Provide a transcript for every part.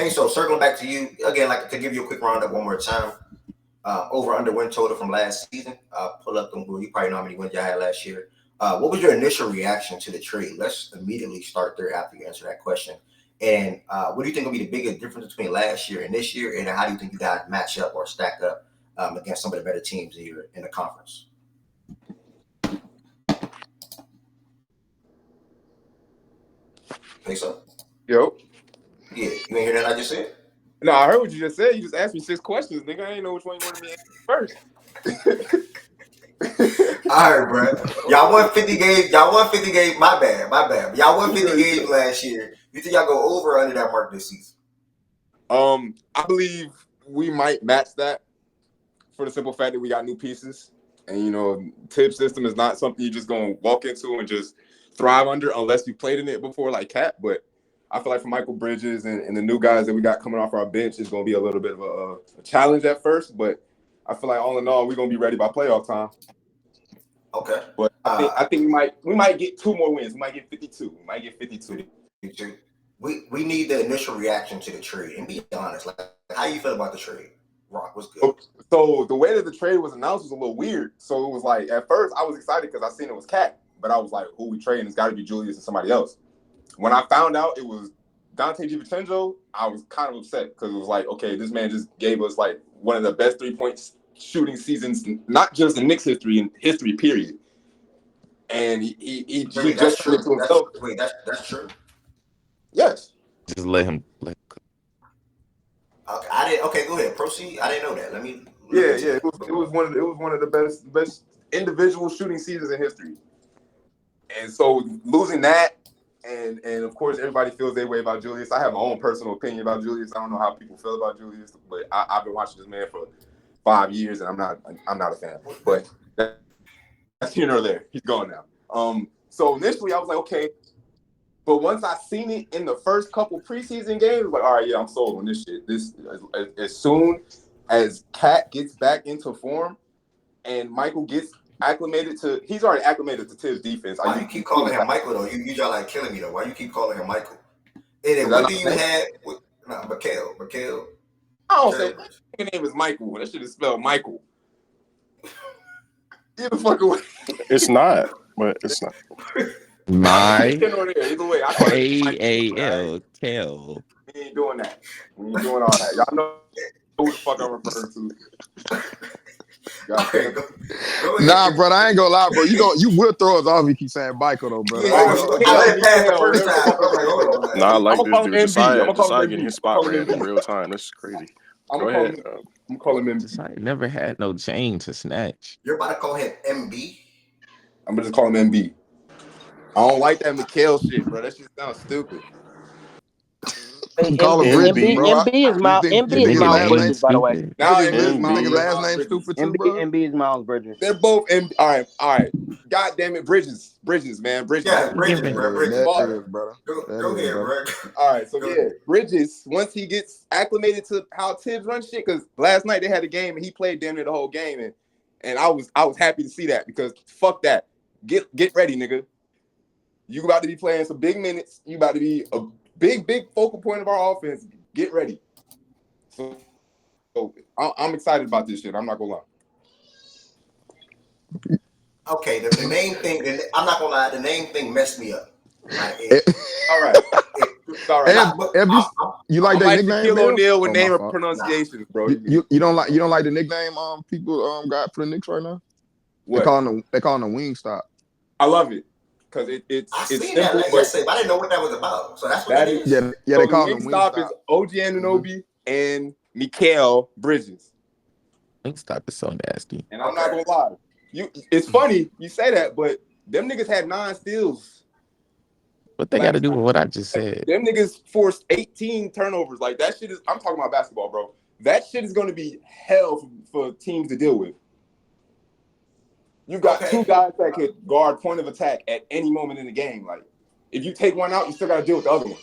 Hey, so circling back to you again, like to give you a quick roundup one more time. Over under win total from last season. Pull up them. You probably know how many wins you had last year. What was your initial reaction to the trade? Let's immediately start there after you answer that question. And what do you think will be the biggest difference between last year and this year? And how do you think you guys match up or stack up against some of the better teams in the conference? Think so? Yo. Yeah, you ain't hear that I just said? No, I heard what you just said. You just asked me 6 questions, nigga. I ain't know which one you wanted me to answer first. All right, bro. Y'all won 50 games. My bad. Y'all won 50 games last year. You think y'all go over or under that mark this season? I believe we might match that for the simple fact that we got new pieces. And, you know, Tibbs system is not something you're just going to walk into and just thrive under unless you played in it before like Cat. But I feel like for Michael Bridges and the new guys that we got coming off our bench, it's going to be a little bit of a challenge at first. But I feel like all in all, we're going to be ready by playoff time. Okay. But I think we might get 2 more wins. We might get 52. We might get 52. We need the initial reaction to the trade. And be honest, like how you feel about the trade? Rock was good. So the way that the trade was announced was a little weird. So it was like, at first I was excited because I seen it was Cat. But I was like, who we trading? It's got to be Julius and somebody else. When I found out it was Dante DiVincenzo, I was kind of upset because it was like, okay, this man just gave us like one of the best 3-point shooting seasons, not just in Knicks history, in history, period. And he just put it to himself. That's true. Yes. Just let him. Okay, go ahead. Proceed. I didn't know that. Yeah. It was one of the best individual shooting seasons in history. And so losing that, and of course everybody feels their way about Julius. I have my own personal opinion about Julius. I don't know how people feel about Julius, but I've been watching this man for 5 years, and I'm not a fan. But that's here nor there. He's gone now. So initially I was like, okay. But once I seen it in the first couple preseason games, like, all right, yeah, I'm sold on this shit. This as soon as Cat gets back into form and Michael gets he's already acclimated to Tibbs' defense. Why you keep calling him Michael though? You y'all like killing me though. Why you keep calling him Michael? And then what do you have? Mikhail. I don't say his name is Michael. That shit is spelled Michael. Get the fuck away. It's not, but it's not. Either way, I call it AAL tail. We ain't doing that. We ain't doing all that. Y'all know who the fuck I'm referring to. Okay, go nah, brother, I ain't gonna lie, bro. You will throw us off if you keep saying Michael, though, brother. I like this dude. Josiah getting his spot ran in real time. That's crazy. Go ahead. I'm calling him. Josiah never had no chain to snatch. You're about to call him MB? I'm gonna just call him MB. I don't like that Mikhail shit, bro. That shit sounds stupid. Call him Bridges, bro. MB is Miles Bridges, by the way. Now nigga's last name stupid too, bro. MB is Miles Bridges. They're both MB. All right. God damn it, Bridges, man. Yeah, Bridges, brother. Go ahead, bro. All right, so yeah, Bridges, once he gets acclimated to how Tibbs runs shit, because last night they had a game and he played damn near the whole game, and I was happy to see that because fuck that. Get ready, nigga. You about to be playing some big minutes. You about to be a big focal point of our offense. Get ready. So I'm excited about this shit. I'm not gonna lie. Okay, the name thing. I'm not gonna lie. The name thing messed me up. All right. Sorry. You like that nickname? Shaquille O'Neal with name of pronunciations, bro. You don't like the nickname people got for the Knicks right now? What? They call him the Wingstop. I love it. Because it's seen that yesterday, but I didn't know what that was about. So that's what that is. Yeah, they call him Wingstop. Is OG Anunoby and Mikhail Bridges. Wingstop is so nasty. And I'm not gonna lie. It's funny you say that, but them niggas had 9 steals. What they got to do with what I just said? Them niggas forced 18 turnovers. Like that shit is. I'm talking about basketball, bro. That shit is gonna be hell for teams to deal with. You got 2 guys that could guard point of attack at any moment in the game. Like, if you take one out, you still got to deal with the other one.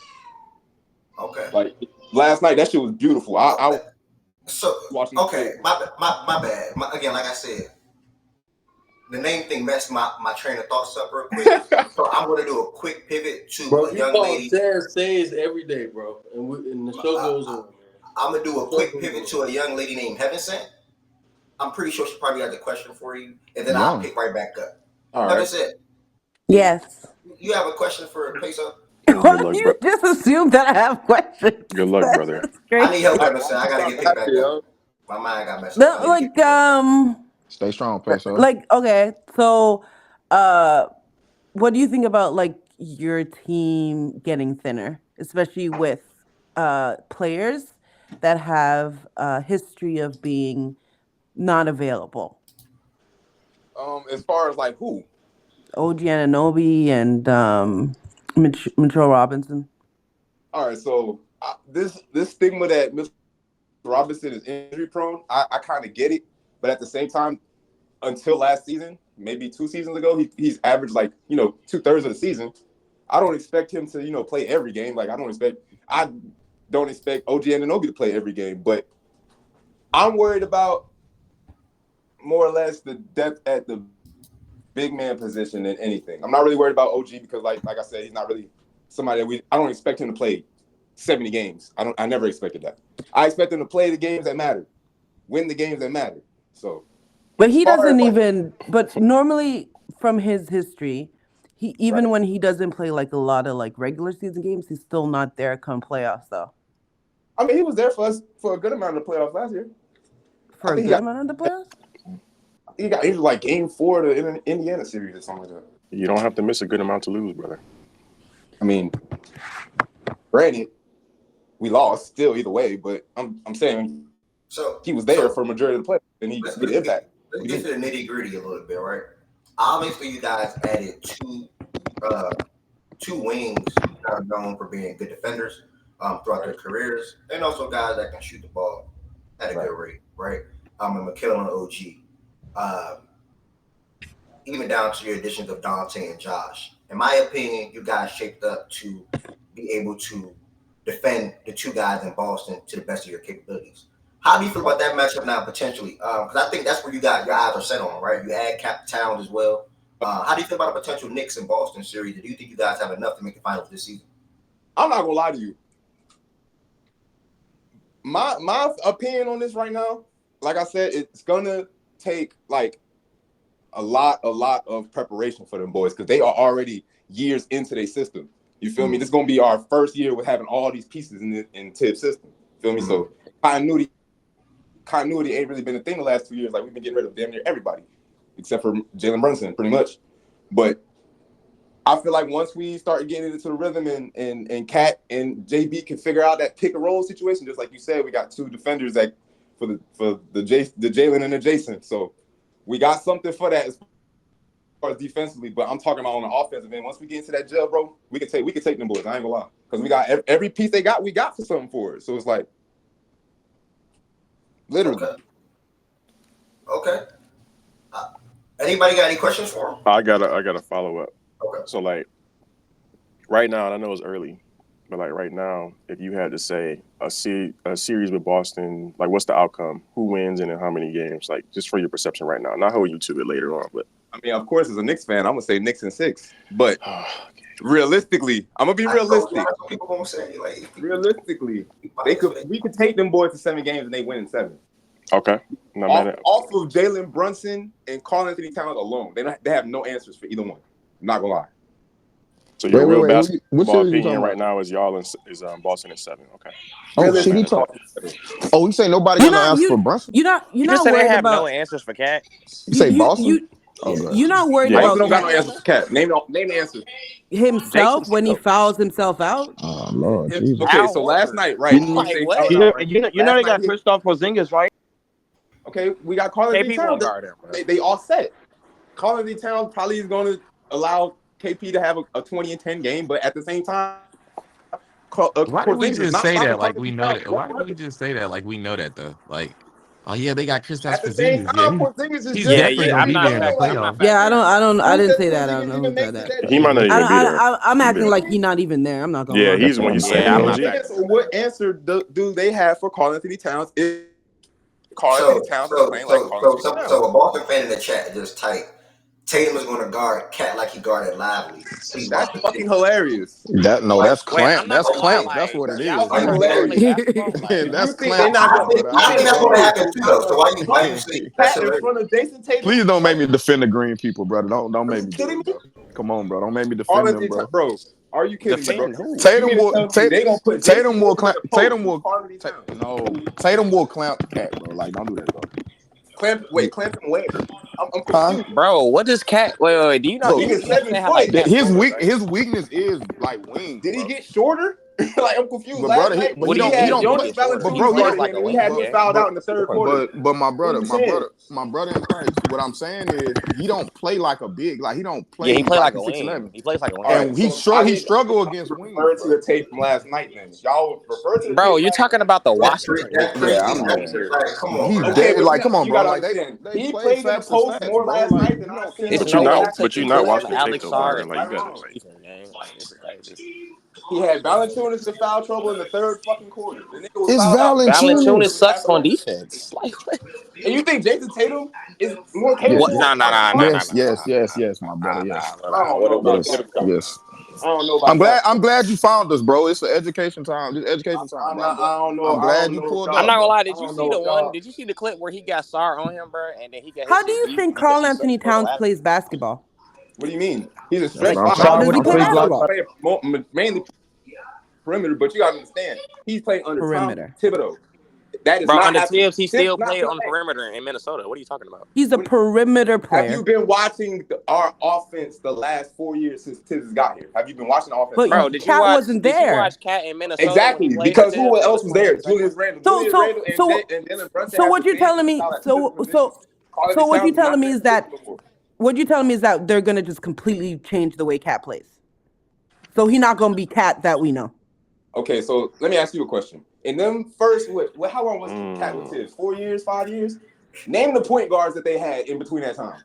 Okay. Like last night, that shit was beautiful. I watching. Okay, my bad. Again, like I said, the name thing messed my train of thoughts up real quick. So I'm going to do a quick pivot to Bro, a we young call lady. Sarah Says every day, bro, and the show goes on. I'm going to do a quick pivot to a young lady named Heaven Sent. I'm pretty sure she probably has a question for you, and then I'll pick right back up. All Heaven right. Sent. Yes. You have a question for Peso? Well, you just assumed that I have questions. Good luck, brother. I need help, Heaven Sent. I got to get picked back up. My mind got messed up. Like, stay strong, Peso. Like, okay, so, what do you think about like your team getting thinner, especially with players that have a history of being not available? As far as like who? OG Anunoby and Mitchell Robinson. All right, so this stigma that Mr. Robinson is injury prone, I kind of get it, but at the same time, until last season, maybe 2 seasons ago, he's averaged like 2/3 of the season. I don't expect him to play every game. Like I don't expect OG Anunoby to play every game, but I'm worried about more or less the depth at the big man position than anything. I'm not really worried about OG because like I said, he's not really somebody that I don't expect him to play 70 games. I never expected that. I expect him to play the games that matter, win the games that matter. So, but he doesn't even. But normally, from his history, even when he doesn't play like a lot of like regular season games, he's still not there come playoffs though. I mean, he was there for us for a good amount of the playoffs last year. For a good amount of the playoffs. He was like game 4 of the Indiana series or something like that. You don't have to miss a good amount to lose, brother. I mean, granted, we lost still either way, but I'm saying he was there for a majority of the play, and he made impact. Let's get to the nitty gritty a little bit, right? Obviously, you guys added two wings that are known for being good defenders throughout their careers, and also guys that can shoot the ball at a good rate, right? And McKillop and OG. Even down to your additions of Dante and Josh. In my opinion, you guys shaped up to be able to defend the 2 guys in Boston to the best of your capabilities. How do you feel about that matchup now, potentially? Because I think that's where your eyes are set on, right? You add Cap Towns as well. How do you feel about a potential Knicks and Boston series? Do you think you guys have enough to make the finals this season? I'm not gonna lie to you. My opinion on this right now, like I said, it's gonna take like a lot of preparation for them boys because they are already years into their system. You feel me? This is gonna be our first year with having all these pieces in Tibbs' system. Feel me? So continuity ain't really been a thing the last 2 years. Like we've been getting rid of damn near everybody except for Jalen Brunson, pretty much. But I feel like once we start getting into the rhythm and Cat and JB can figure out that pick and roll situation, just like you said, we got 2 defenders that for the Jalen and the Jason. So we got something for that as far as defensively, but I'm talking about on the offensive end. Once we get into that gel, bro, we can take them boys. I ain't gonna lie, because we got every piece they got. We got for something for it. So it's like literally. Okay. Anybody got any questions for him? I got a follow up. Okay. So like right now, and I know it's early, but like right now, if you had to say a series with Boston, like what's the outcome? Who wins and in how many games? Like just for your perception right now. Not hold you to it later on, but I mean, of course, as a Knicks fan, I'm gonna say Knicks in 6. But realistically, I'm gonna be realistic. People gonna say like realistically, we could take them boys to 7 games and they win in 7. Okay. No, off of Jalen Brunson and Karl-Anthony Towns alone, they have no answers for either one. I'm not gonna lie. So your real basketball opinion right now is y'all is Boston in 7. Okay. Oh shit, he talking. Oh, you say nobody got no answers for Brunson? You're not say worried they have about no answers for Cat. You say Boston? You're not worried Boston about don't got no answers for Cat. Name the answer. Himself when he fouls himself out. Oh Lord, Jesus. Okay, so last night, right? You know they got Kristaps Porzingis, right? Okay, we got Karl-Anthony Towns. Guard him, they all set. Karl-Anthony Towns probably is going to allow KP to have a 20 and 10 game, but at the same time, why do we just say that like we know that? Why do we just say that like we know that though? Like, oh yeah, they got Kristaps Porzingis. He's definitely gonna be there in the playoffs. Yeah, I didn't say that. I don't know who said that. He might not even be there. I'm acting like he's not even there. I'm not gonna. Yeah, he's the one you say. So what answer do they have for Karl-Anthony Towns? So a Boston fan in the chat just typed, Tatum is going to guard Cat like he guarded Lively. Please watch That's fucking hilarious. That's clamp. That's clamp. Like, That's what it Y'all is. think That's hilarious. that's You think they're clamp not shit, gonna brother. I think that's going to happen too, though. So why you put say that's Cat in hilarious? front of Jason Tatum? Please don't make me defend the green people, brother. Don't make me do kidding it, me? bro. Come on, bro. Don't make me defend them, bro. Bro, are you kidding me, bro? Tatum will They gonna put Tatum will clamp. Tatum Tatum will clamp Cat, bro. Like, don't do that, bro. clamp him where? I'm Huh? confused. bro, what does Cat? Wait. Do you know? Bro, You nigga's understand 7 how, like, foot. Cat's his shoulders, right? his weakness is like wings. Did he bro. get shorter? Like, I'm confused. But Last brother, night, he had don't Jonas play. Valanciunas But bro, guarding like him, a and he wing, had him yeah. fouled out in the third quarter. But my brother in Christ, what I'm saying is he don't play like a big. Like he don't play. Yeah, he play like a 6'11". wing. He plays like a wing. And he struggle against wings. Refer to the tape from last night, then. Y'all refer to the Bro, tape you're last talking night. about the That's Washington that's Wizards. crazy. Yeah, Like, come on, he's bro. dead. but Like, come on, you bro. gotta Like understand. they He play played in the facts post stats, more bro. last Like night than you I've don't seen see him It's play no way last taking season. clips watch from the tape, Alex though, Sarr Byron. and Like, you put it gotta, on like, defense, gang. Like, this is crazy. He had Valanciunas to foul trouble in the third fucking quarter. The nigga was It's fouled out. Valanciunas Valanciunas. sucks on defense. Like, what? And you think Jason Tatum is more Yes, What? capable? Nah. yes, my brother. Yes, I don't know about yes, that. yes. I don't know about that. I'm glad you found us, bro. It's an education time. This education time, bro. I don't know. I'm glad you pulled I'm up, not gonna bro. lie. Did you see the one? Did you see the clip where he got Sarr on him, bro, and then he got his How do shit you beat think because Carl he sucked Anthony for the Towns last? plays basketball? What do you mean? He's a That's stretch what I'm five. How does he play basketball? Mainly perimeter, but you gotta understand, he's playing under Perimeter. Tom Thibodeau. That is Bro, not under happening. Tibbs, he still Not played on the today. perimeter in Minnesota. What are you talking about? He's a perimeter Have player. you been watching our offense the last 4 years since Tibbs got here? Have you been watching the offense? But Bro, did you Cat watch? wasn't Did you there. watch Cat in Minnesota? Exactly, when he played because for who Tibbs else was there? in the Julius 22nd? Randle. So and Dylan Brunson. so what you're telling me? So what you telling me is that what you're telling me is that they're gonna just completely change the way Cat plays. So he's not gonna be Cat that we know. Okay, so let me ask you a question. In them first, how long was Cat with Tibbs? 4 years, 5 years? Name the point guards that they had in between that time.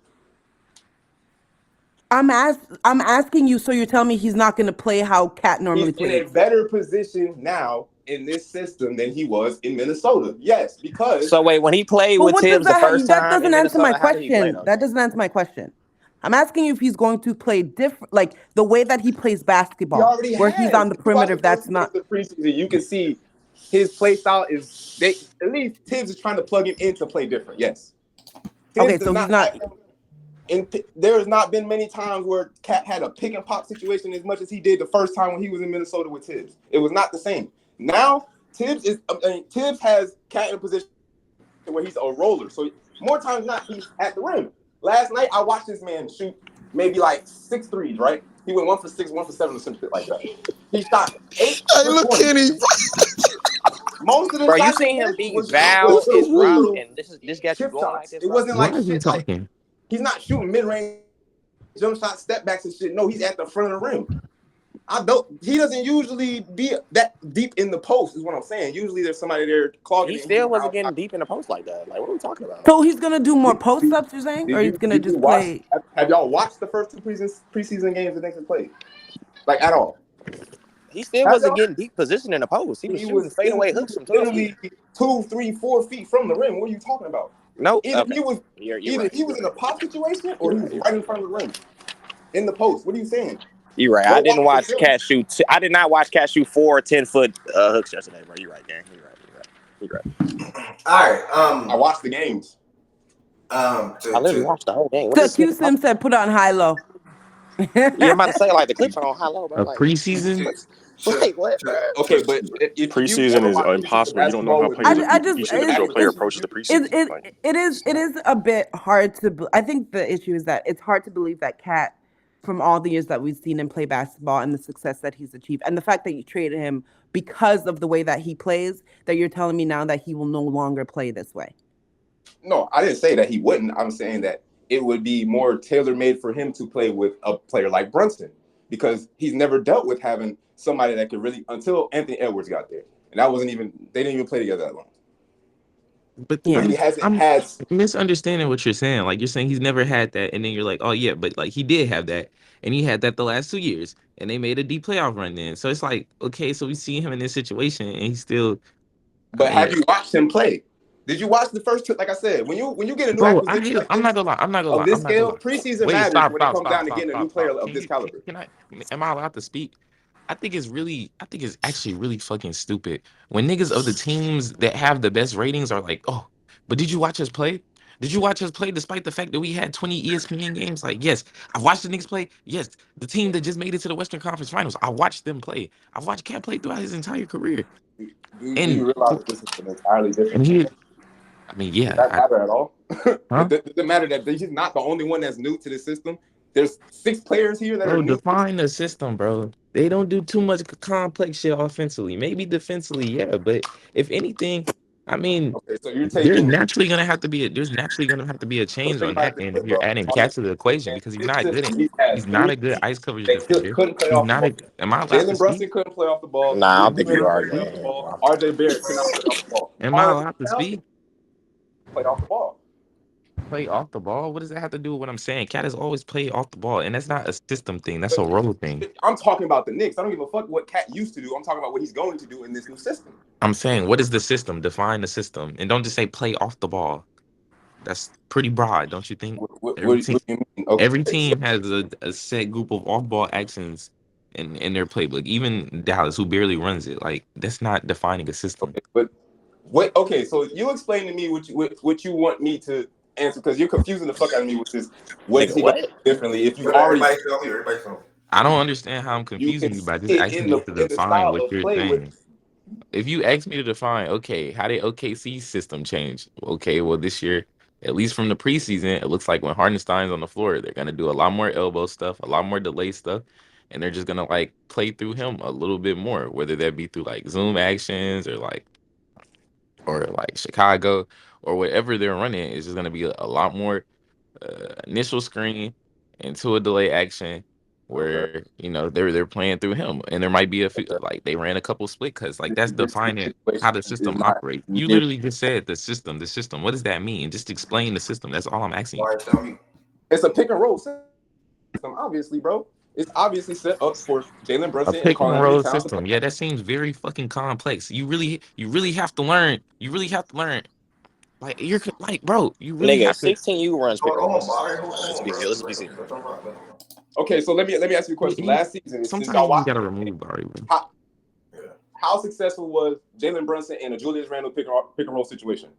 I'm asking you, so you're telling me he's not gonna play how Cat normally He's plays. in a better position now in this system than he was in Minnesota. Yes, because So wait, when he played But with what does Tibbs the first that time doesn't in answer my Minnesota, how did he play question. though? That doesn't answer my question. I'm asking you if he's going to play different, like the way that he plays basketball, he already where has. he's on the perimeter. If That's not. the preseason. You can see his play style is at least Tibbs is trying to plug him in to play different. Yes. Okay, so he's not. And there has not been many times where Cat had a pick and pop situation as much as he did the first time when he was in Minnesota with Tibbs. It was not the same. Now Tibbs has Cat in a position where he's a roller. So more times than not, he's at the rim. Last night I watched this man shoot maybe like 6 threes, right? He went 1 for 6, 1 for 7, or some shit like that. He shot 8. Hey, look, Kenny. Most of the Bro, you shots seen him he beat was Val little- and Rock, little and this got you chip going like shots. this. It wasn't Why like is he shit like talking? he's not shooting mid-range jump shot, step backs and shit. No, he's at the front of the rim. He doesn't usually be that deep in the post, is what I'm saying. Usually there's somebody there clogging. He still wasn't getting deep in the post like that. Like, what are we talking about? So he's gonna do more post ups, you're saying, or he's gonna just play? Have y'all watched the first 2 preseason games the Knicks have played? Like at all? He still wasn't getting deep position in the post. He was shooting fadeaway hooks from 12 literally 2, 3, 4 feet from the rim. What are you talking about? No, Either okay. he was he was in a pop situation or he was right in front of the rim in the post. What are you saying? You're right. I didn't watch Cat shoot. I did not watch Cat shoot 4 10-foot hooks yesterday, bro. You're right, gang. You're right. All right. I watched the games. I literally watched the whole game. So Q Sim said put on high low. Yeah, I'm about to say like the clips are on high low, bro. A preseason? Like what? Okay, but if preseason is impossible. You don't know how each individual player approaches the preseason. It is a bit hard to. I think the issue is that it's hard to believe that Cat, from all the years that we've seen him play basketball and the success that he's achieved, and the fact that you traded him because of the way that he plays, that you're telling me now that he will no longer play this way. No, I didn't say that he wouldn't. I'm saying that it would be more tailor-made for him to play with a player like Brunson, because he's never dealt with having somebody that could really, until Anthony Edwards got there. And they didn't even play together that long. But Yeah. I'm misunderstanding what you're saying. Like, you're saying he's never had that, and then you're like, oh yeah, but like he did have that, and he had that the last 2 years, and they made a deep playoff run then. So it's like, okay, so we see him in this situation, and he's still. But have you watched him play? Did you watch the first two? Like I said, when you get a new Bro, acquisition like I'm this, not gonna lie. I'm not gonna of lie. this I'm not gonna scale, lie. preseason Wait, matters stop, when it stop, comes stop, down to stop, getting a new stop, player stop. of this caliber. Can I? Am I allowed to speak? I think it's actually really fucking stupid when niggas of the teams that have the best ratings are like, oh, but did you watch us play? Did you watch us play despite the fact that we had 20 ESPN games? Like, yes, I've watched the Knicks play. Yes, the team that just made it to the Western Conference Finals, I watched them play. I've watched Cat play throughout his entire career. Do And you realize that this is an entirely different he, team? I mean, Does that matter at all? huh? Does it matter that he's not the only one that's new to the system? There's 6 players here that are Bro, new. define the system, bro. They don't do too much complex shit offensively. Maybe defensively, yeah, but if anything, I mean, Okay, so you're there's taking. naturally gonna have to be a So change think on about that it this end way, if you're bro. adding On the, Cat to the equation in because he's this not good at system, he has he's not 3 a good ice coverage they defender. couldn't play He's off the not ball. a am I allowed to Jalen speak? Brunson couldn't play off the ball. Nah, I don't Julius think you Randle are, couldn't play off the gang. ball. RJ Barrett could not play off the ball. Am I Carl allowed to Towns speak? played off the ball. Play off the ball? What does that have to do with what I'm saying? Cat has always played off the ball, and that's not a system thing, that's a But role thing. I'm talking about the Knicks. I don't give a fuck what Cat used to do. I'm talking about what he's going to do in this new system. I'm saying, what is the system? Define the system. And don't just say play off the ball. That's pretty broad, don't you think? What do you mean? Okay, Every team has a set group of off-ball actions in their playbook. Even Dallas, who barely runs it, like that's not defining a system. but what? Okay, so you explain to me what you want me to answer because you're confusing the fuck out of me with this. What is Nigga, he going to what? do differently? If you already Everybody feel me. I don't understand how I'm you can confusing you see by just it in asking you to the define style what of you're play with. saying. If you ask me to define, okay, how did OKC's system change? Okay, well this year, at least from the preseason, it looks like when Hardenstein's on the floor, they're gonna do a lot more elbow stuff, a lot more delay stuff, and they're just gonna like play through him a little bit more, whether that be through like zoom actions or like Chicago or whatever they're running. It's just gonna be a lot more initial screen into a delay action Okay. where they're playing through him, and there might be a few Okay. like they ran a couple split cuts. Like that's This defining how situation the is system not operates. You near. literally just said the system. The system. What does that mean? Just explain the system. That's all I'm asking you. All right, tell me. It's a pick and roll system, obviously, bro. It's obviously set up for Jalen A Brunson and pick and Karl-Anthony roll Towns to system. play. Yeah, that seems very fucking complex. You really have to learn. You really have to learn. Like you're like, bro, you really Nigga, have to. 16U runs pick and Hold on, rolls. all right, hold Let's on, be bro. let's be serious. Let them rock. Okay, so let me ask you a question. Last season, since Sometimes y'all you watched, gotta remove Barry. how successful was Jalen Brunson in a Julius Randle pick and roll situation?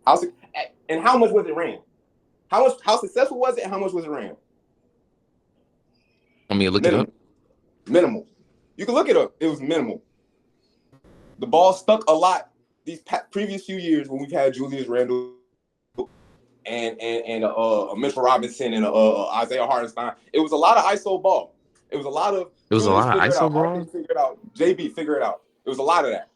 And how much was it ran? How successful was it? And how much was it ran? Want me to look it up? Minimal. You can look it up. It was minimal. The ball stuck a lot these previous few years when we've had Julius Randle and Mitchell Robinson and Isaiah Hartenstein. It was a lot of ISO ball. It was a lot of Julius figure it out. RJ figure it out. JB figure it out. It was a lot of that.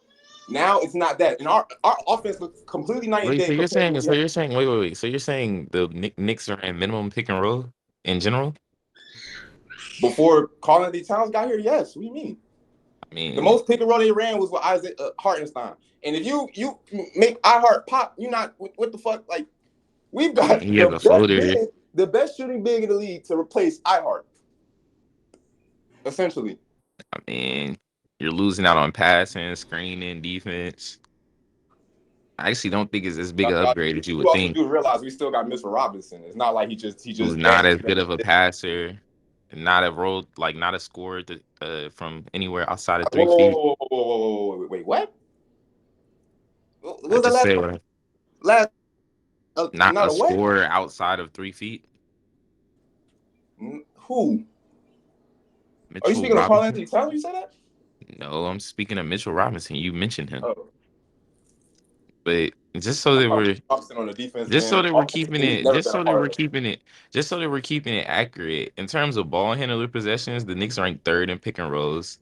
Now it's not that, and our offense looks completely night and day. So you're saying, wait. So you're saying the Knicks are in minimum pick and roll in general? Before Karl-Anthony Towns got here, yes. What do you mean? I mean, the most pick and roll they ran was with Isaiah Hartenstein. And if you make iHeart pop, you not what the fuck? Like we've got the best shooting big in the league to replace iHeart. Essentially. I mean, you're losing out on passing, screening, defense. I actually don't think it's as big an upgrade as you would think. You also do realize we still got Mr. Robinson. It's not like he just who's not as good of a passer, not a scorer from anywhere outside of 3 feet. Whoa, wait, what? What was the last? Not a scorer outside of 3 feet. Who? Mitchell Are you speaking Robinson? of Karl-Anthony Towns? You said that? No, I'm speaking of Mitchell Robinson. You mentioned him. Oh. But just so that we're on the defense, just so that we're keeping it accurate in terms of ball handler possessions, the Knicks rank 3rd in pick and rolls.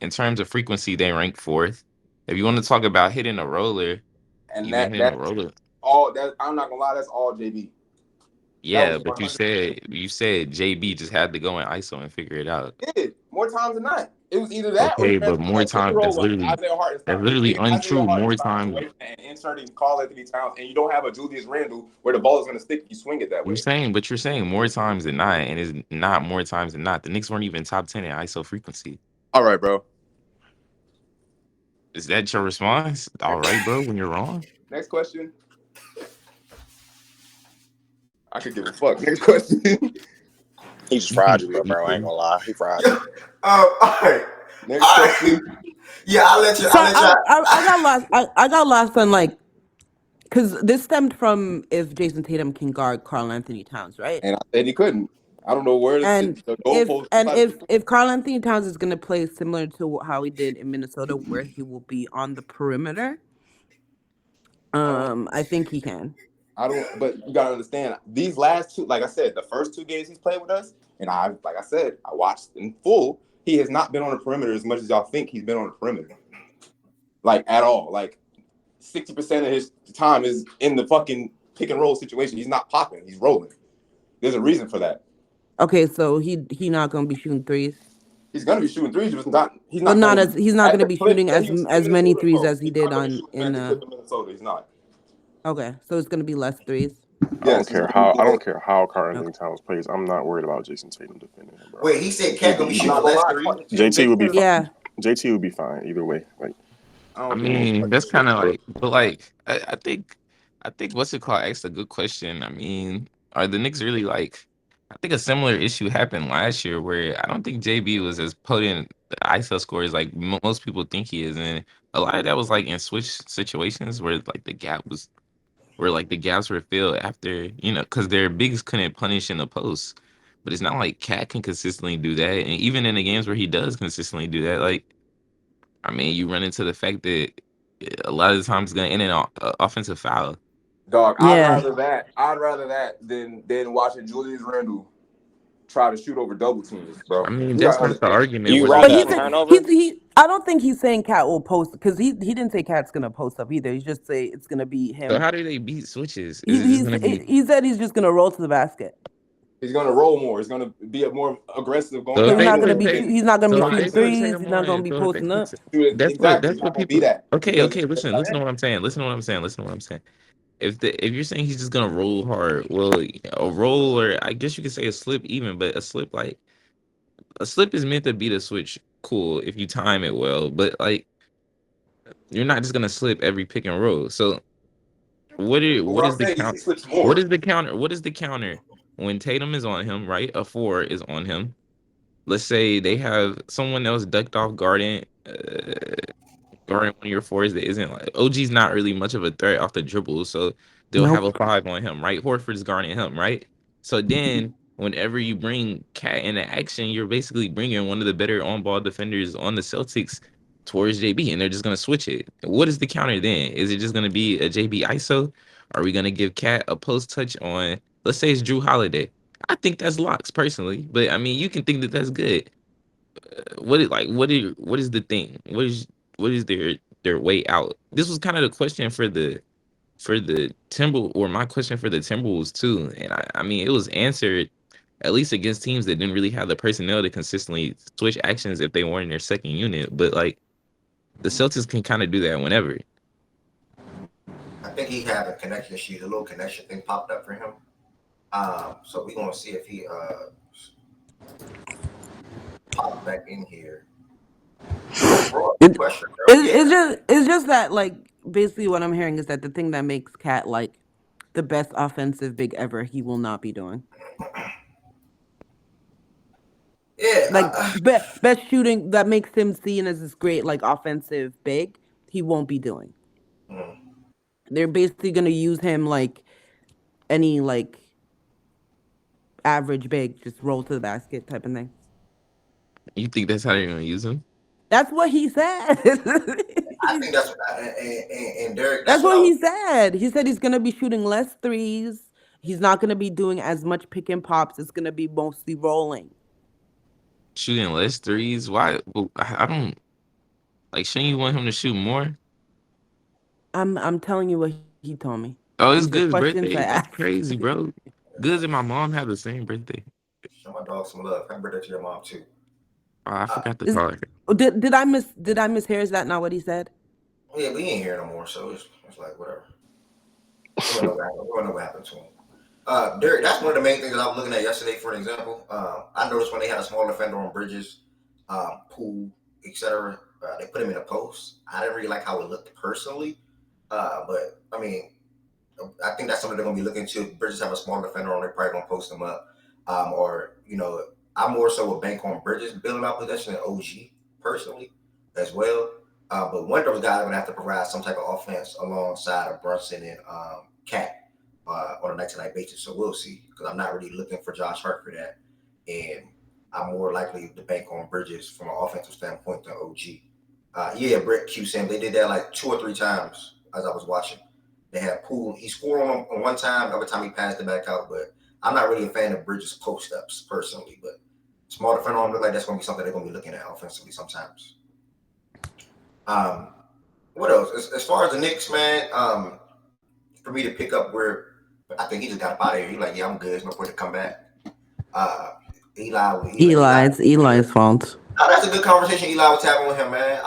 In terms of frequency, they rank 4th. If you want to talk about hitting a roller, and I'm not gonna lie, that's all JB. Yeah, but you said JB just had to go in ISO and figure it out. It did more times than not. It was either that or but more times that's literally untrue. More times and inserting Karl-Anthony Towns, and you don't have a Julius Randle where the ball is going to stick. You swing it that way. You're saying more times than not, and it's not more times than not. The Knicks weren't even top 10 in ISO frequency. All right, bro. Is that your response? All right, bro. When you're wrong. Next question. I could give a fuck. Next question. He just fried you, bro. I ain't gonna lie. He fried you. All right. Next question. Yeah, I'll let you. So I'll let you. I got lost. I got lost on like because this stemmed from if Jason Tatum can guard Karl Anthony Towns, right? And I said he couldn't. I don't know where And the if goalpost and decided. if Karl Anthony Towns is going to play similar to how he did in Minnesota, where he will be on the perimeter, I think he can. But you gotta understand these last two. Like I said, the first 2 games he's played with us, and I watched in full. He has not been on the perimeter as much as y'all think he's been on the perimeter, like at all. Like 60% of his time is in the fucking pick and roll situation. He's not popping. He's rolling. There's a reason for that. Okay, so he not going to be shooting threes. He's gonna be shooting threes, but he's But not going to be shooting as many threes as he He's did not gonna on shoot at the clip in Minnesota. He's not. Okay, so it's going to be less threes. I don't care how Karl Anthony Towns plays. I'm not worried about Jason Tatum defending him, bro. Wait, he said Cat gonna be shooting less threes. JT would be fine. Yeah. JT would be fine either way. Like, I mean, that's kind of like, but like, I think what's it called asked a good question. I mean, are the Knicks really like? I think a similar issue happened last year where I don't think JB was as potent the ISO scores like most people think he is, and a lot of that was like in switch situations where like the gaps were filled after because their bigs couldn't punish in the post. But it's not like Cat can consistently do that, and even in the games where he does consistently do that, like. I mean, you run into the fact that a lot of the times it's going to end in an offensive foul. Dog, Yeah. I'd rather that than watching Julius Randle try to shoot over double teams, bro. I mean, that's not the argument. You What rather is But a it? turnover? I don't think he's saying Cat will post because he didn't say Cat's gonna post up either. He's just say it's gonna be him. So how do they beat switches? Is it just going to be? He said he's just gonna roll to the basket. He's gonna roll more. He's gonna be a more aggressive going. So So if he's they not gonna put be Tatum, he's not gonna so be if shooting they put threes. Tatum He's not gonna on, be so if they posting up. put, Exactly. that's He's not what gonna be people. that. Okay, Because listen to what I'm saying. Listen to what I'm saying. Listen to what I'm saying. If you're saying he's just gonna roll hard, well, a roll or I guess you could say a slip even, but a slip is meant to beat a switch. Cool if you time it well, but like you're not just gonna slip every pick and roll. So what what is I'm the saying is count? he slips more. What is the counter? What is the counter when Tatum is on him? Right, a 4 is on him. Let's say they have someone else ducked off guarding. Guarding one of your 4s that isn't like OG's not really much of a threat off the dribble, so they'll have a 5 on him, right? Horford's guarding him, right? So then whenever you bring Cat into action, you're basically bringing one of the better on-ball defenders on the Celtics towards JB, and they're just gonna switch it. What is the counter then? Is it just gonna be a JB ISO? Are we gonna give Cat a post touch on? Let's say it's Drew Holiday. I think that's locks personally, but I mean you can think that that's good. What is the thing? What is their way out? This was kind of the question for the Timber or my question for the Timberwolves too. And I mean it was answered at least against teams that didn't really have the personnel to consistently switch actions if they weren't in their second unit. But like the Celtics can kind of do that whenever. I think he had a connection issue. A little connection thing popped up for him. So we're gonna see if he pops back in here. Question, It's just that like basically what I'm hearing is that the thing that makes Cat like the best offensive big ever, he will not be doing. Yeah, like best shooting that makes him seen as this great like offensive big, he won't be doing. They're basically gonna use him like any like average big, just roll to the basket type of thing. You think that's how they're gonna use him? That's what he said. I think that's what and Derek. That's what he said. He said he's gonna be shooting less threes. He's not gonna be doing as much pick and pops. It's gonna be mostly rolling. Shooting less threes? Why? Well, I don't like. Shouldn't you want him to shoot more? I'm telling you what he told me. Oh, it's These are Good's questions birthday. I That's asked. crazy, bro. Goods and my mom have the same birthday. Show my dog some love. Happy birthday to your mom too. Oh, I forgot to call her. Did I mishear? Is that not what he said? Yeah, we ain't here no more, so it's like whatever. We don't know what happened to him. Derek, that's one of the main things that I was looking at yesterday. For an example, I noticed when they had a small defender on Bridges, Poole, etc. They put him in a post. I didn't really like how it looked personally, but I mean, I think that's something they're going to be looking to. Bridges have a small defender on. They're probably going to post him up. Or, I'm more so with bank on Bridges building out possession than OG personally as well. But one of those guys are going to have to provide some type of offense alongside of Brunson and Cat on a night-to-night basis. So we'll see, because I'm not really looking for Josh Hart for that. And I'm more likely to bank on Bridges from an offensive standpoint than OG. Brett Q. Sam, they did that like 2 or 3 times as I was watching. They had Poole. He scored on one time. The other time he passed it back out. But I'm not really a fan of Bridges' post-ups personally. But small defender on look like that's going to be something they're going to be looking at offensively sometimes. What else? As far as the Knicks, man, for me to pick up where I think he just got up out of here. He's like, yeah, I'm good. There's no point to come back. Eli's fault. Oh, that's a good conversation Eli was having with him, man.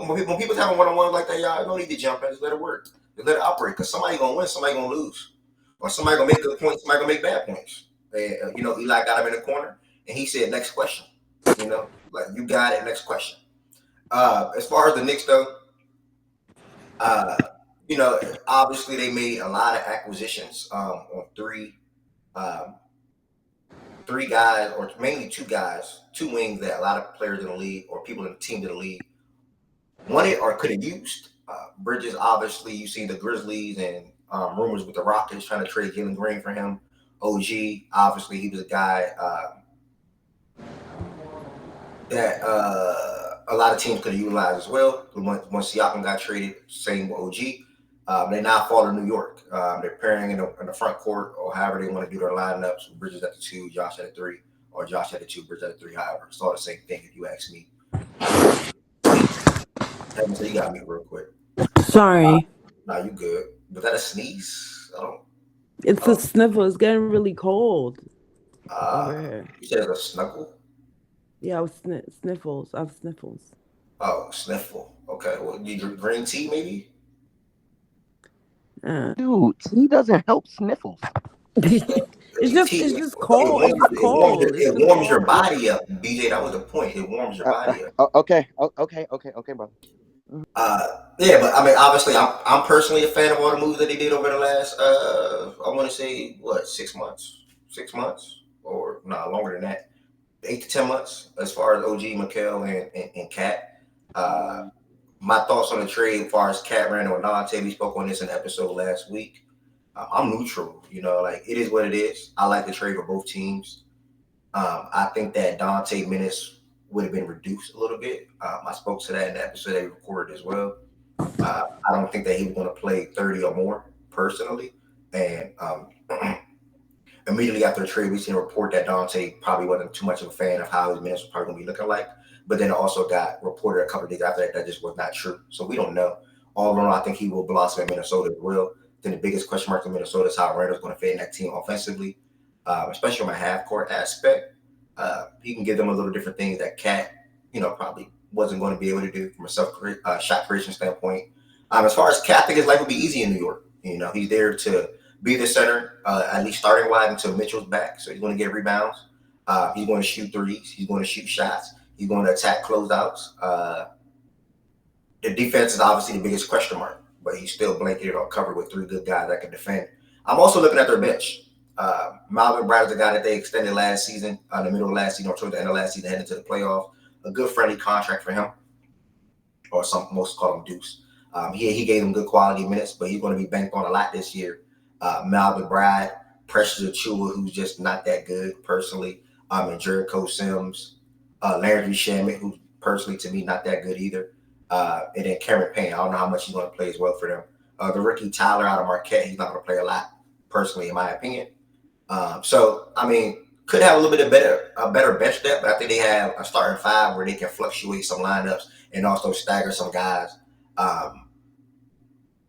When people's having one-on-ones like that, y'all don't need to jump in. Just let it work. Just let it operate. Because somebody going to win, somebody going to lose. Or somebody going to make good points, somebody going to make bad points. And, Eli got him in the corner, and he said, next question. Like, you got it, next question. As far as the Knicks, though, obviously they made a lot of acquisitions on three guys, or mainly 2 guys, 2 wings that a lot of players in the league or people in the team in the league wanted or could have used. Bridges, obviously, you see the Grizzlies and rumors with the Rockets trying to trade Jalen Green for him. OG, obviously, he was a guy that a lot of teams could have utilized as well. Once Siakam got traded, same with OG. They now fall to New York. They're pairing in the front court, or however they want to do their lineups. Bridges at the 2, Josh at the 3, or Josh at the 2, Bridges at the 3. However, it's all the same thing if you ask me. So you got me real quick. Sorry. Nah, you good. Was that a sneeze? It's a sniffle. It's getting really cold. You said it was a snuffle? Yeah, I was sniffles. I have sniffles. Oh, sniffle. Okay. Well, you drink green tea, maybe? Dude, tea doesn't help sniffles. It's just cold. It warms your body up, BJ. That was the point. It warms your body up. Okay, brother. Yeah, but I mean, obviously, I'm personally a fan of all the moves that they did over the last, I want to say, 6 months? 6 months? Or longer than that. 8 to 10 months, as far as OG, Mikal, and Cat. My thoughts on the trade as far as Cat, Randall, and Dante, we spoke on this in the episode last week. I'm neutral, like, it is what it is. I like the trade for both teams. I think that Dante minutes would have been reduced a little bit. I spoke to that in the episode that we recorded as well. I don't think that he was going to play 30 or more personally. And immediately after the trade, we seen a report that Dante probably wasn't too much of a fan of how his minutes were probably going to be looking like. But then it also got reported a couple of days after that just was not true. So we don't know. All in all, I think he will blossom in Minnesota as well. Then the biggest question mark in Minnesota is how Randall's going to fit in that team offensively, especially on a half-court aspect. He can give them a little different things that Cat, probably wasn't going to be able to do from a shot creation standpoint. As far as Cat, I think his life will be easy in New York. He's there to be the center, at least starting wide until Mitchell's back. So he's going to get rebounds. He's going to shoot threes. He's going to shoot shots. He's going to attack closeouts. The defense is obviously the biggest question mark, but he's still blanketed or covered with 3 good guys that can defend. I'm also looking at their bench. Malvin Brad is a guy that they extended last season, in the middle of last season, or toward the end of last season, heading to the playoffs. A good friendly contract for him, or some most call him Deuce. He gave him good quality minutes, but he's going to be banked on a lot this year. Malvin Brad, Precious Achiuwa, who's just not that good personally, and Jericho Sims, Larry Shamet, who's personally to me not that good either, and then Cameron Payne. I don't know how much he's going to play as well for them. The rookie Tyler out of Marquette, he's not going to play a lot personally, in my opinion. So I mean, could have a little bit of better bench depth, but I think they have a starting 5 where they can fluctuate some lineups and also stagger some guys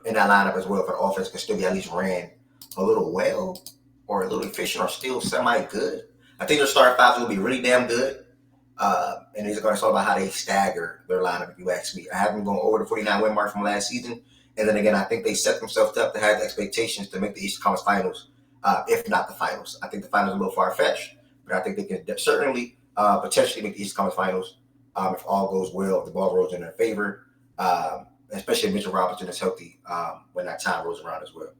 in that lineup as well, for the offense can still be at least ran a little well or a little efficient or still semi-good. I think their starting 5 will be really damn good. And it's going to talk about how they stagger their lineup, if you ask me. I have them going over the 49 win mark from last season. And then again, I think they set themselves up to have the expectations to make the Eastern Conference Finals, if not the finals. I think the finals are a little far-fetched, but I think they can certainly potentially make the Eastern Conference Finals if all goes well, if the ball rolls in their favor, especially if Mitchell Robinson is healthy when that time rolls around as well.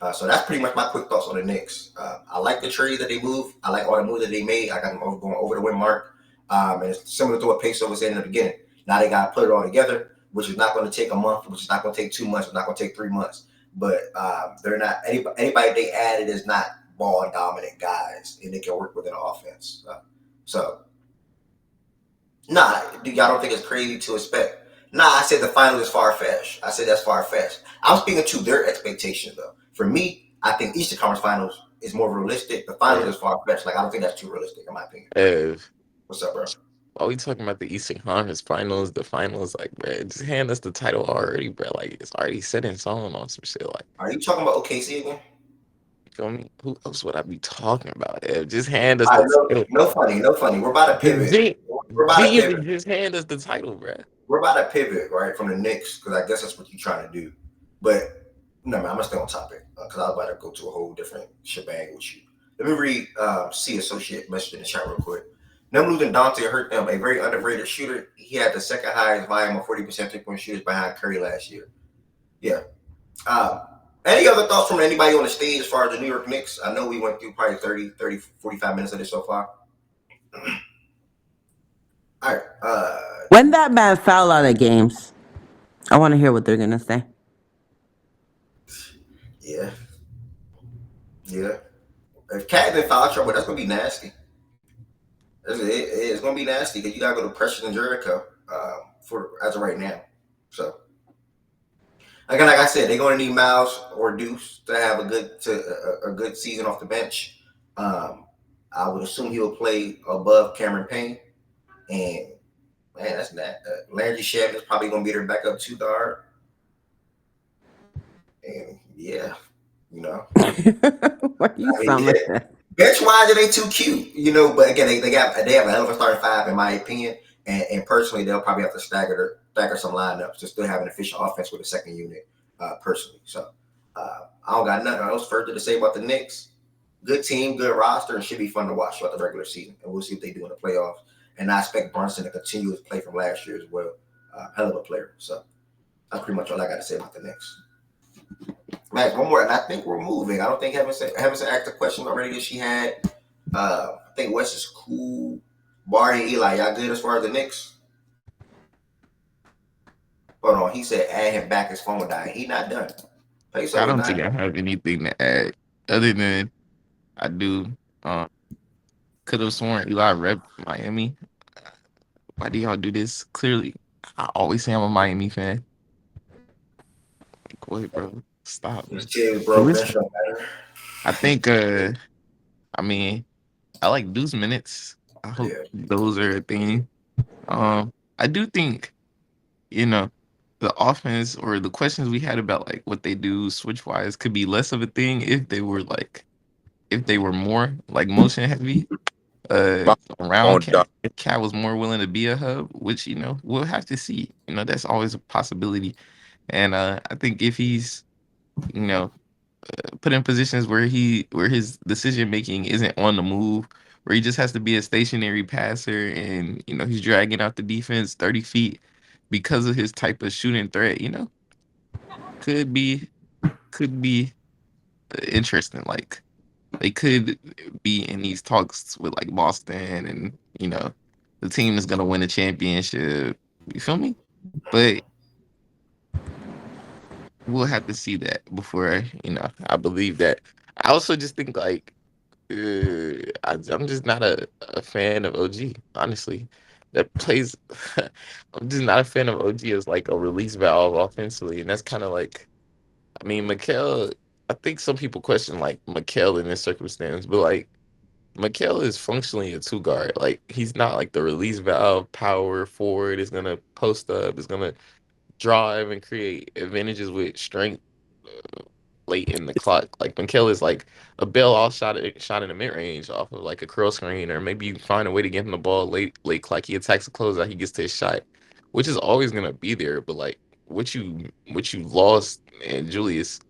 So that's pretty much my quick thoughts on the Knicks. I like the trade that they moved. I like all the moves that they made. I got them going over the win mark. And it's similar to what Peso was saying in the beginning. Now they got to put it all together, which is not going to take a month, which is not going to take 2 months, it's not going to take 3 months. But they're not anybody they added is not ball dominant guys, and they can work within the offense. So nah, y'all don't think it's crazy to expect? Nah, I said the final is far fetched. I said that's far fetched. I'm speaking to their expectations though. For me, I think Eastern Conference Finals is more realistic. The finals is far fetched. Like I don't think that's too realistic in my opinion. Ev, What's up, bro? while we talking about the Eastern Conference Finals, the finals, like, bro, just hand us the title already, bro. Like, it's already set in stone on some shit. Like, Are you talking about OKC again? you feel me? Who else would I be talking about, Ev? Just hand us All the right, title. no funny, no funny. We're about to pivot. We're about to Genuinely, pivot. just hand us the title, bro. We're about to pivot, right, from the Knicks because I guess that's what you're trying to do. But no, man, I'm gonna stay on topic because I was about to go to a whole different shebang with you. Let me read C Associate message in the chat real quick. Them losing Dante hurt them. A very underrated shooter. He had the second highest volume of 40% three-point shooters behind Curry last year. Yeah. Any other thoughts from anybody on the stage as far as the New York Knicks? I know we went through probably 30, 45 minutes of this so far. All right. When that man foul out of games, I want to hear what they're gonna say. Yeah. If Cat in foul trouble, that's gonna be nasty. It's gonna be nasty because you gotta go to Precious and Jericho for as of right now. So again, like I said, they're gonna need Miles or Deuce to have a good season off the bench. I would assume he will play above Cameron Payne, and man, that's that. Landry Shamet is probably gonna be their backup 2 guard, and yeah, you know. Why do you sound like that? Bench wise, it ain't too cute, you know. But again, they have a hell of a starting five, in my opinion. And personally, they'll probably have to stagger some lineups to still have an efficient offense with a second unit. Personally, so I don't got nothing else further to say about the Knicks. Good team, good roster, and should be fun to watch throughout the regular season. And we'll see what they do in the playoffs. And I expect Brunson to continue his play from last year as well. Hell of a player. So that's pretty much all I got to say about the Knicks. Max, one more, and I think we're moving. I don't think Heaven asked a question already that she had. I think West is cool. Barry and Eli, y'all good as far as the Knicks? Hold on, he said add him back. His phone died. He not done. I don't think I have anything to add other than I do. Could have sworn Eli rep Miami. Why do y'all do this? Clearly, I always say I'm a Miami fan. Like, wait, bro, stop. Bro, I think. I mean, I like Deuce minutes. I hope those are a thing. I do think, you know, the offense or the questions we had about like what they do switch wise could be less of a thing if they were more like motion heavy. Around Cat, if Cat was more willing to be a hub, which we'll have to see. That's always a possibility. And I think if he's put in positions where his decision making isn't on the move, where he just has to be a stationary passer, and he's dragging out the defense 30 feet because of his type of shooting threat, could be interesting. Like they could be in these talks with like Boston, and the team is gonna win a championship. You feel me? But we'll have to see that before I believe that. I also just think like I'm just not a fan of OG, honestly. That plays I'm just not a fan of OG as like a release valve offensively, and that's kind of like, I mean, Mikal. I think some people question like Mikal in this circumstance, but like Mikal is functionally a 2 guard. Like he's not like the release valve power forward. Is gonna post up. Is gonna drive and create advantages with strength late in the clock. Like Mikal is like a bail-off shot in the mid range off of like a curl screen, or maybe you find a way to get him the ball late clock. He attacks the closeout. He gets to his shot, which is always gonna be there. But like what you lost, and Julius,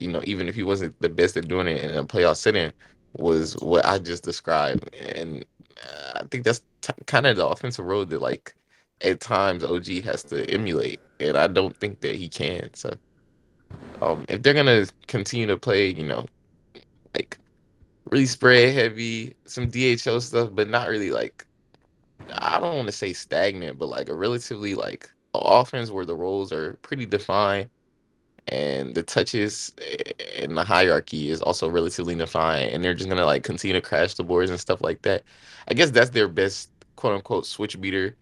even if he wasn't the best at doing it in a playoff setting, was what I just described. And I think that's kind of the offensive road that, like, at times OG has to emulate, and I don't think that he can. So If they're gonna continue to play, like really spread heavy, some DHO stuff, but not really like I don't want to say stagnant, but like a relatively like offense where the roles are pretty defined and the touches and the hierarchy is also relatively defined, and they're just gonna like continue to crash the boards and stuff like that. I guess that's their best quote unquote switch beater,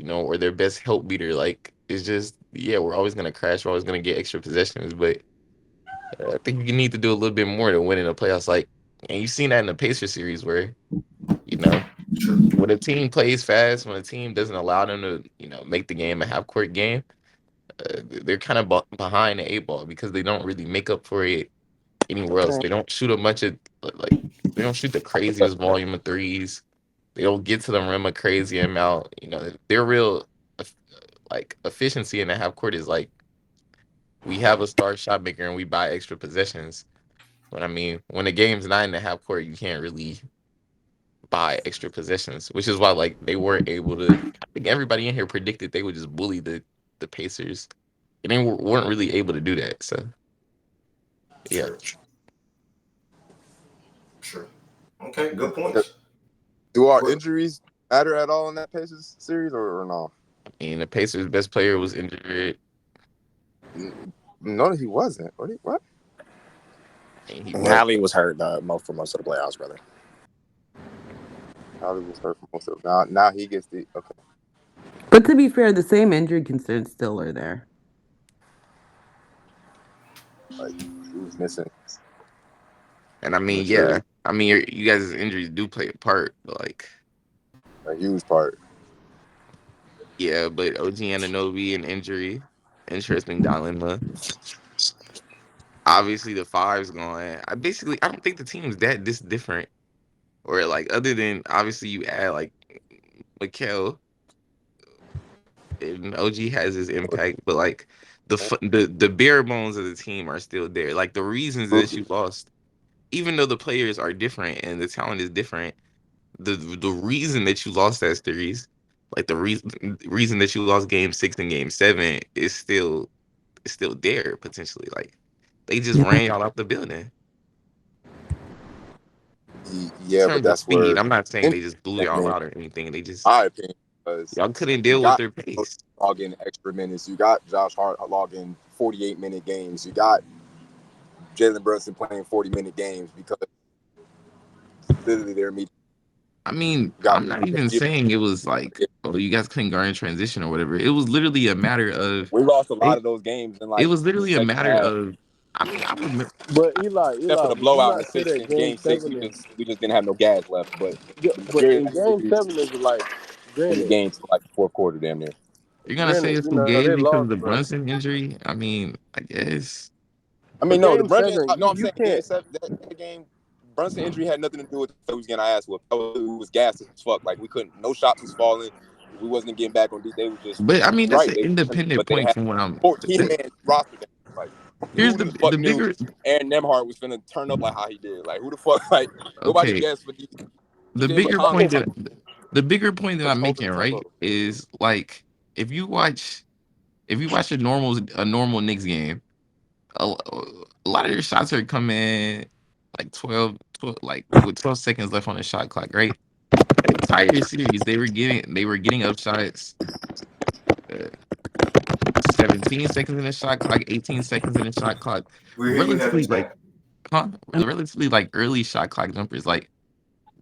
or their best help beater. Like it's just yeah, we're always gonna crash, we're always gonna get extra possessions, but I think you need to do a little bit more to win in the playoffs. Like, and you've seen that in the Pacers series where you know when a team plays fast, when a team doesn't allow them to make the game a half court game, they're kind of behind the eight ball because they don't really make up for it anywhere else. They don't shoot a bunch of like they don't shoot the craziest volume of threes. They don't get to the rim a crazy amount. Their real like efficiency in the half court is like we have a star shot maker and we buy extra possessions. But I mean, when the game's 9.5 court, you can't really buy extra possessions, which is why like they weren't able to. I think everybody in here predicted they would just bully the Pacers, and they weren't really able to do that. So yeah, Sure. Okay, good points. Do our injuries matter at all in that Pacers series or no? I mean the Pacers' best player was injured. No, he wasn't. What? Hallie was hurt for most of the playoffs, brother. Hallie was hurt for most of it. Now he gets the okay. But to be fair, the same injury concerns still are there. Like he was missing. And I mean, yeah, I mean you guys' injuries do play a part, but like a huge part. Yeah, but OG Anunoby an injury, interesting dilemma. Obviously, the five's going. I don't think the team's that this different, or like other than obviously you add like Mikal, and OG has his impact, but like the bare bones of the team are still there. Like the reasons that you lost, even though the players are different and the talent is different, the reason that you lost that series, like the reason that you lost Game 6 and Game 7 is still there potentially. Like they just ran y'all out the building. Yeah, in terms but that's of speed, where I'm not saying they just blew y'all out or anything. They just my opinion was y'all couldn't deal with their pace. Logging extra minutes. You got Josh Hart logging 48-minute games. You got Jalen Brunson playing 40-minute games because literally they're meeting. I mean, I'm not even saying it was like, oh, you guys couldn't guard in transition or whatever. It was literally a matter of we lost a lot of those games, and like it was literally a matter of. I mean, I remember. But Eli, except for the would you blowout not say that in Game 6, we just didn't have no gas left. But in Game 7 is like, in the granted, game to like the fourth quarter, damn near. You're gonna say it's they Fugazi because of lost, the but Brunson injury? I mean, I guess. I mean, no, the Game Brunson. 7, No, I'm you saying can't. Game 7, that game, Brunson injury had nothing to do with the he was getting our ass whooped. We was gassed as fuck. Like we couldn't. No shots was falling. We wasn't getting back on D. They were just. But I mean, that's Right. an independent But they point had from what I'm. 14-man roster. Like Here's who the fuck the knew bigger. Aaron Nemhart was finna turn up like how he did? Like who the fuck? Like nobody Okay, guessed for the bigger point that I'm making, right, is like if you watch a normal Knicks game, a lot of their shots are coming like 12, like with 12 seconds left on the shot clock, right? That entire series, they were getting up shots. 17 seconds in the shot clock, 18 seconds in the shot clock, We hear you have relatively it like, back. relatively like early shot clock jumpers. Like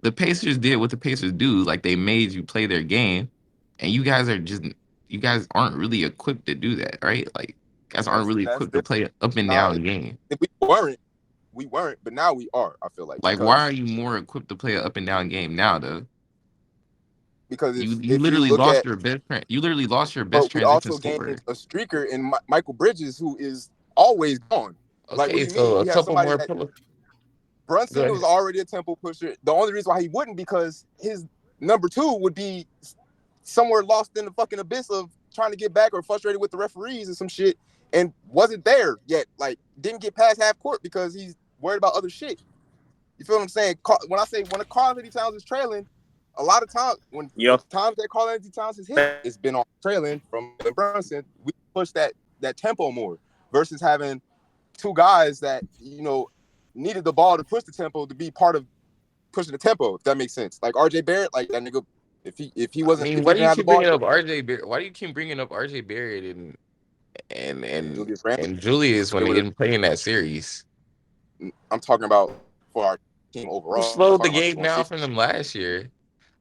the Pacers did what the Pacers do. Like they made you play their game, and you guys aren't really equipped to do that, right? Like you guys aren't really equipped to play an up and down game. If we weren't, but now we are. I feel like. Like why are you more equipped to play an up and down game now, though? Because You literally lost your best friend. You literally lost your best but we transition also scorer. gained a streaker in Michael Bridges, who is always gone. Okay, like, what do you so mean? a We have couple somebody more. Brunson was already a tempo pusher. The only reason why he wouldn't because his number 2 would be somewhere lost in the fucking abyss of trying to get back or frustrated with the referees and some shit and wasn't there yet. Like didn't get past half court because he's worried about other shit. You feel what I'm saying? When I say when a Karl-Anthony Towns is trailing, a lot of times when times that Karl-Anthony Towns has hit, it's been on trailing from Brunson. We push that tempo more versus having two guys that needed the ball to push the tempo to be part of pushing the tempo. If that makes sense. Like RJ Barrett, like that nigga. If he wasn't, if he why do didn't you have the keep ball, bringing up RJ Barrett? Why do you keep bringing up RJ Barrett and and and Julius Randle, and Julius when they didn't play in that series? I'm talking about for our team Who overall. slowed the If I'm game going to down see, from them last year?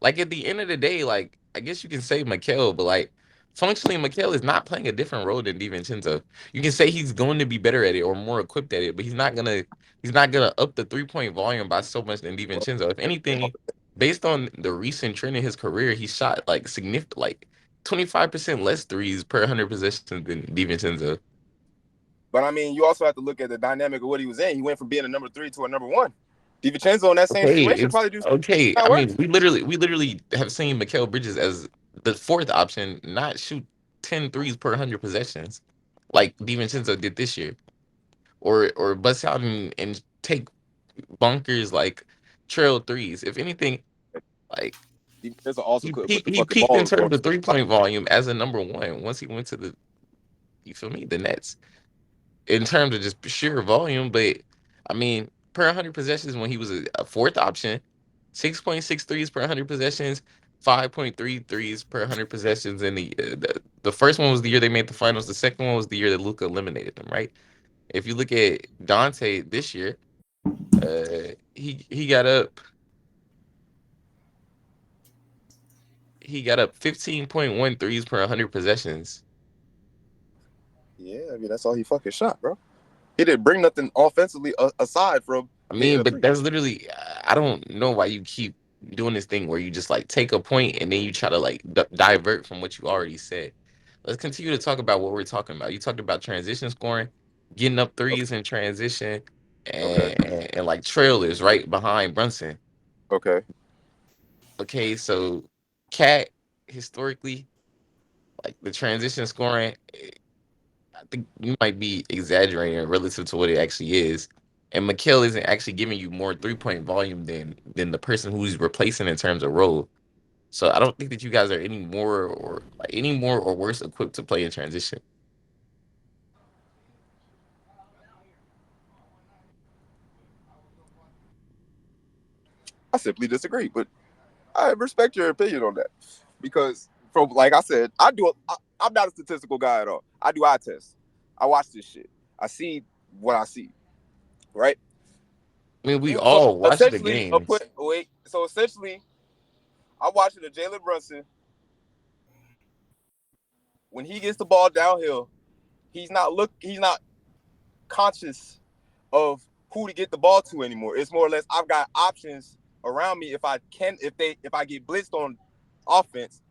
Like at the end of the day, like I guess you can say Mikal, but like functionally, Mikal is not playing a different role than DiVincenzo. You can say he's going to be better at it or more equipped at it, but he's not gonna up the 3-point volume by so much than DiVincenzo. If anything, based on the recent trend in his career, he shot like significant, like 25% less threes per 100 possessions than DiVincenzo. but I mean, you also have to look at the dynamic of what he was in. He went from being a number 3 to a number 1. DiVincenzo in that same Okay, situation it's probably do okay. not I work. mean, we literally have seen Mikal Bridges as the fourth option, not shoot 10 threes per 100 possessions, like DiVincenzo did this year, or bust out and take bunkers like trail threes. If anything, like DiVincenzo also he could put peaked, the he fucking peaked in ball terms on. of 3-point volume as a number one once he went to you feel me, the Nets. In terms of just sheer volume, but I mean, per 100 possessions when he was a fourth option, 6.6 threes per 100 possessions, 5.3 threes per 100 possessions. And the first one was the year they made the finals. The second one was the year that Luka eliminated them, right? If you look at Dante this year, he got up 15.1 threes per 100 possessions. Yeah, I mean that's all he fucking shot, bro. He didn't bring nothing offensively aside from I hitting mean, a but three. that's literally, I don't know why you keep doing this thing where you just like take a point and then you try to like divert from what you already said. Let's continue to talk about what we're talking about. You talked about transition scoring, getting up threes in transition, Okay. and like trailers right behind Brunson. Okay. Okay, so Cat historically, like the transition scoring, I think you might be exaggerating relative to what it actually is. And Mikal isn't actually giving you more 3-point volume than the person who's replacing in terms of role. So I don't think that you guys are any more or worse equipped to play in transition. I simply disagree, but I respect your opinion on that because, from like I said, I'm not a statistical guy at all. I do eye tests. I watch this shit. I see what I see, right? I mean, we So all watch the essentially, games. So essentially, I'm watching a Jalen Brunson when he gets the ball downhill. He's not conscious of who to get the ball to anymore. It's more or less I've got options around me if I get blitzed on offense.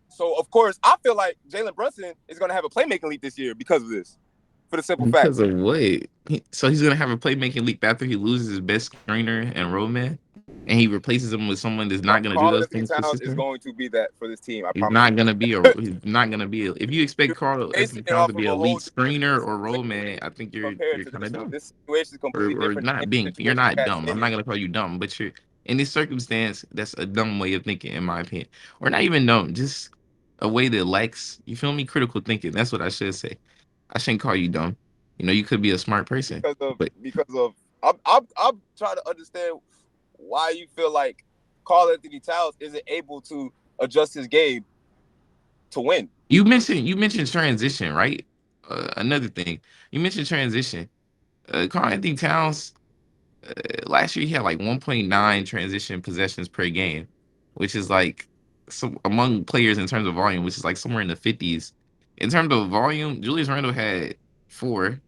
So of course I feel like Jalen Brunson is going to have a playmaking leap this year because of this. For the simple fact, Because of what? So he's gonna have a playmaking leap after he loses his best screener and roll man, and he replaces him with someone that's not gonna do Karl those Anthony things Towns is consistently. going to be that for this team. I He's promise you. not gonna be a. He's not gonna be. If you expect You're Carl Anthony basing it Towns to off be of a a elite whole screener different or role situation man, I think compared you're to kind this of one. dumb, This situation is completely or different not than being. the You're situation we not had dumb. I'm 10 not years gonna ago. call you dumb, but you're in this circumstance. That's a dumb way of thinking, in my opinion, or not even dumb, just a way that lacks. You feel me? Critical thinking. That's what I should say. I shouldn't call you dumb. You could be a smart person, but Because of I'm trying to understand why you feel like Karl Anthony Towns isn't able to adjust his game to win. you mentioned transition, right? Another thing you mentioned transition. Carl Anthony Towns last year he had like 1.9 transition possessions per game, which is like among players in terms of volume, which is like somewhere in the 50s. In terms of volume, Julius Randle had 4,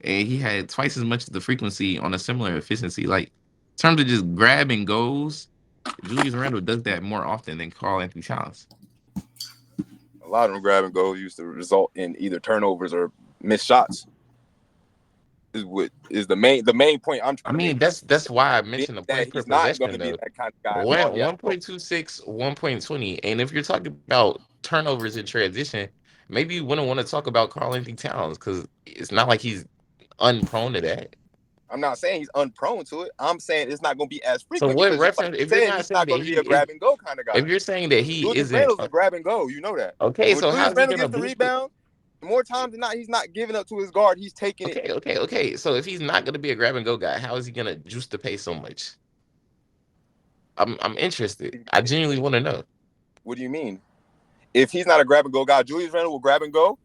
and he had twice as much as the frequency on a similar efficiency. Like in terms of just grabbing goals, Julius Randle does that more often than Carl Anthony Towns. A lot of them grab and go used to result in either turnovers or missed shots. Is the main point I'm I trying to mean, make. that's why I Being mentioned the that points per he's not going possession to be though. that kind of guy at all. One Yeah. 1.26, 1.20. And if you're talking about turnovers in transition, maybe you wouldn't want to talk about Karl Anthony Towns because it's not like he's unprone to that. I'm not saying he's unprone to it. I'm saying it's not going to be as So frequent what because just like reference you if you're said, not he's saying not that going to be he a is grab and go kind of guy. if you're saying that he Julius isn't Randle's a grab and go. You know that. okay, And when so Julius how's he Randle gonna gets the boost the rebound, more times than not, he's not giving up to his guard. He's taking it. Okay. So if he's not gonna be a grab and go guy, how is he gonna juice the pace so much? I'm interested. I genuinely want to know. What do you mean? If he's not a grab and go guy, Julius Randle will grab and go,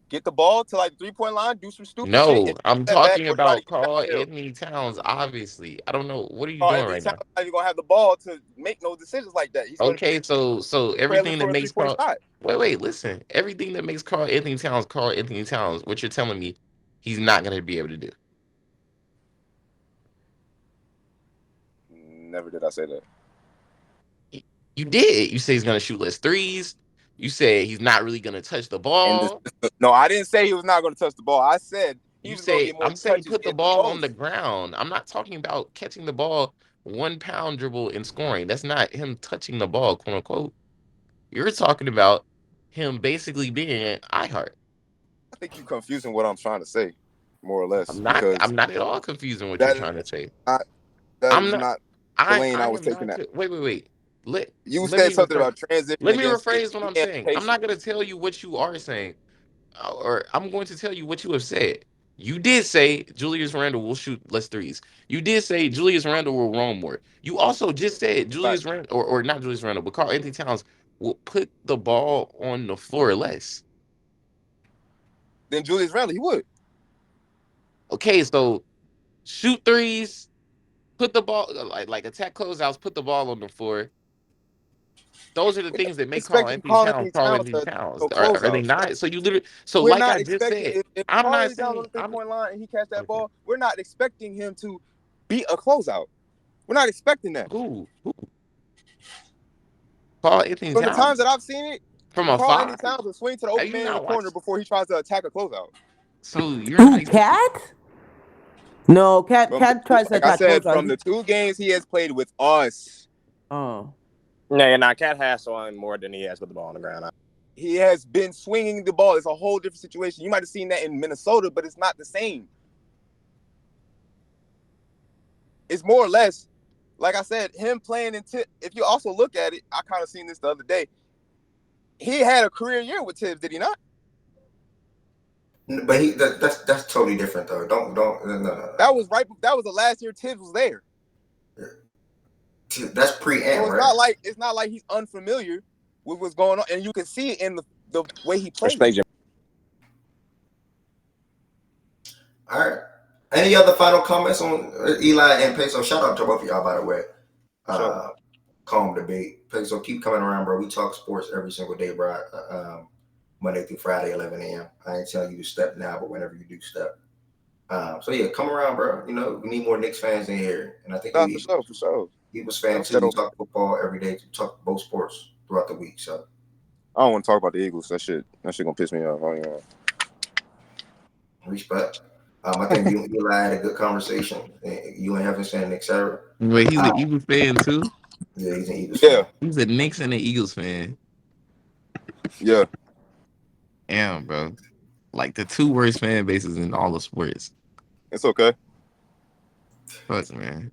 get the ball to like the 3-point line, do some stupid shit, No, and I'm step back talking or try to about get back Carl to the hill. Anthony Towns. Obviously, I don't know. What are you Carl doing Anthony right Towns now? not even gonna have the ball to make no decisions like that. He's gonna be Okay, so trailing everything that for a makes 3-point Carl shot. wait, listen. Everything that makes Carl Anthony Towns, what you're telling me, he's not gonna be able to do. Never did I say that. You did. You say he's gonna shoot less threes. You said he's not really gonna touch the ball. No, I didn't say he was not going to touch the ball. I said he was going to get more I'm saying touches put the in the ball on the post. ground. I'm not talking about catching the ball 1 pound dribble and scoring. That's not him touching the ball, quote unquote. You're talking about him basically being iHeart. I think you're confusing what I'm trying to say, more or less, I'm because not at all confusing what you're that trying to say. is not the lane I was am taking not. that. Wait. You Let said me something rephrase. about transition Let me against rephrase what I'm saying. I'm anticipation. not going to tell you what you are saying, or I'm going to tell you what you have said. You did say Julius Randle will shoot less threes. You did say Julius Randle will roam more. You also just said Right. Julius Randle, or not Julius Randle, but Carl Anthony Towns will put the ball on the floor less. Then Julius Randle, he would. Okay, so shoot threes, put the ball like attack closeouts, put the ball on the floor. Those are the We're not things that make Carl expecting Anthony Carl Towns Anthony Carl Towns Anthony to Towns. no Are they closeouts. not? So you literally, so We're like not I just expecting said, if I'm Carl not is down on saying the I'm 3-point line and he catch that okay. ball, we're not expecting him to beat a closeout. We're not expecting that. Who? Carl Anthony From the times Towns that I've seen it, from a Carl Anthony 5? Towns will swing to the Have open you man in the not corner watched? before he tries to attack a closeout. So you're not Ooh, expecting. Cat? No, Cat tries to Like I attack said, closeout. from the 2 games he has played with us, Oh. Nah, Cat has on more than he has with the ball on the ground. he has been swinging the ball. It's a whole different situation. You might have seen that in Minnesota, but it's not the same. It's more or less, like I said, him playing in Tibbs. If you also look at it, I kind of seen this the other day. He had a career year with Tibbs, did he not? But that's totally different though. Don't no. That was right. That was the last year Tibbs was there. That's pre-Ant, So right? it's not like he's unfamiliar with what's going on, and you can see it in the way he plays. All right. Any other final comments on Eli and Peso? Shout out to both of y'all, by the way. Sure. Calm debate. Peso, keep coming around, bro. We talk sports every single day, bro. Monday through Friday, 11 a.m. I ain't telling you to step now, but whenever you do step. So yeah, come around, bro. You know, we need more Knicks fans in here, and I think for sure. Eagles fans too. We talk football every day. We talk both sports throughout the week. So I don't want to talk about the Eagles. That shit gonna piss me off. I don't even want. Respect. I think you and Eli had a good conversation. You and Heaven saying etc. Wait, he's an Eagles fan too? Yeah, he's an Eagles fan. He's a Knicks and an Eagles fan. Yeah. Damn, bro. Like the 2 worst fan bases in all of sports. It's okay. Fuck, man.